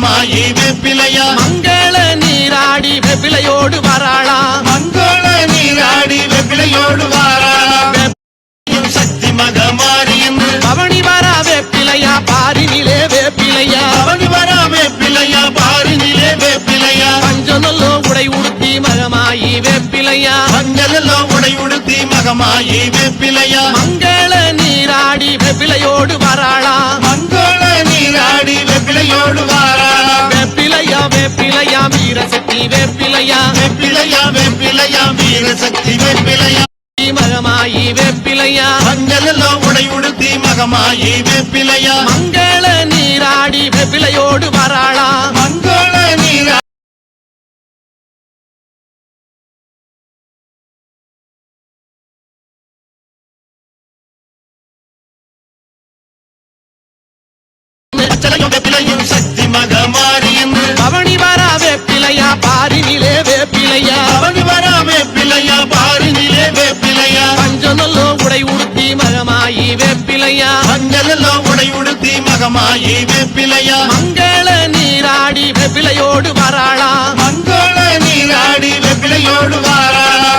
மகமாயி வேப்பிலையா மங்கள நீராடி வெப்பிலையோடு வராளா மங்கள நீராடி வெப்பிலையோடு வாராளா சக்தி மகமாரி என்று பவனி வரா வெப்பிலையா பாரினிலே வேப்பிலையா பவனி வரா வேப்பிலையா பாரினிலே வேப்பிலையா பஞ்சனல்லோ உடை உடுத்தி மகமாயி வேப்பிலையா மஞ்சளோ உடை உடுத்தி மகமாயி வேப்பிலையா மங்கள நீராடி வெப்பிலையோடு வராளா மங்கள நீராடி வெப்பிலையோடு வாராளா வேப்பிலையா வேப்பிலையா வீரசக்தி வேப்பிலையா வேப்பிலையா வேப்பிலையா வீரசக்தி வேப்பிலையா மகமாயி வேப்பிலையா மஞ்சளோ உடை உடுத்தி மகமாயி வேப்பிலையா மங்கள நீராடி வெப்பிலையோடு வராளா மங்கள நீரா வேப்பிலையும் சக்தி மகமாரி என்று பவனி வரா வேப்பிலையா பாரினிலே வேப்பிலையா பவனி வரா வேப்பிலையா பாரினிலே வேப்பிலையா பஞ்சனல்லோ உடை உடுத்தி மகமாயி வேப்பிலையா மஞ்சளோ உடை உடுத்தி மகமாயி வேப்பிலையா மங்கள நீராடி வெப்பிலையோடு வராளா மங்கள நீராடி வெப்பிலையோடு வாராளா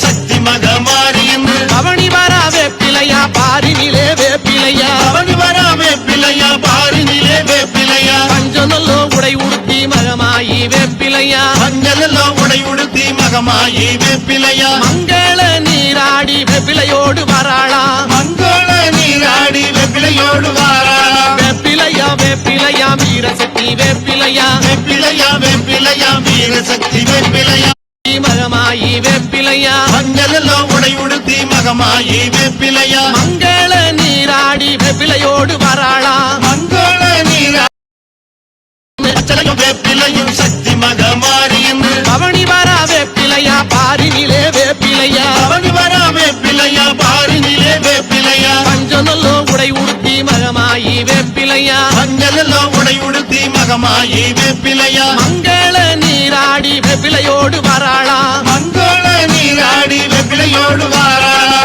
சக்தி மகமாரி என்று பவனி வரா வேப்பிலையா பாரினிலே வேப்பிலையா பவனி வரா வேப்பிலையா பாரினிலே வேப்பிலையா பஞ்சனல்லோ உடை உடுத்தி மகமாயி வேப்பிலையா மஞ்சளோ உடை உடுத்தி மகமாயி வேப்பிலையா மங்கள நீராடி வெப்பிலையோடு வராளா மங்கள நீராடி வெப்பிலையோடு வாராளா வேப்பிலையா வேப்பிலையா வீரசக்தி வேப்பிலையா வேப்பிலையா வேப்பிலையா வீரசக்தி வேப்பிலையா மகமாயி வேப்பிலையா மஞ்சளோ உடை உடுத்தி மகமாயி வேப்பிலையா மங்கள நீராடி வெப்பிலையோடு வராளா மங்கள நீராடி வேப்பிலையும் சக்தி மகமாரி என்று பவனி வரா வேப்பிலையா பாரினிலே வேப்பிலையா பவனி வரா வேப்பிலையா பாரினிலே வேப்பிலையா பஞ்சனல்லோ உடை உடுத்தி மகமாயி வேப்பிலையா மஞ்சளோ உடை உடுத்தி மகமாயி வேப்பிலையா மங்கள நீராடி வெப்பிலையோடு வராளா மங்கள நீராடி வெப்பிலையோடு வாராளா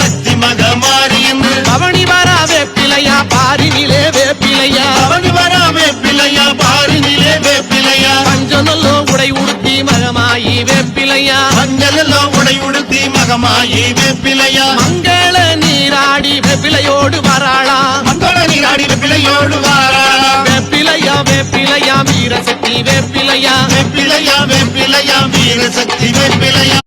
சக்தி மகமாரி என்று பவனி வரா வேப்பிலையா பாரினிலே வேப்பிலையா பவனி வரா வேப்பிலையா பாரினிலே வேப்பிலையா பஞ்சனல்லோ உடை உடுத்தி மகமாயி வேப்பிலையா மஞ்சளோ உடை உடுத்தி மகமாயி வேப்பிலையா மங்கள நீராடி வெப்பிலையோடு வராளா மங்கள நீராடி வெப்பிலையோடு வாராளா வேப்பிலையா வேப்பிலையா வீரசக்தி வேப்பிலையா வேப்பிலையா வேப்பிலையா வீரசக்தி வேப்பிலையா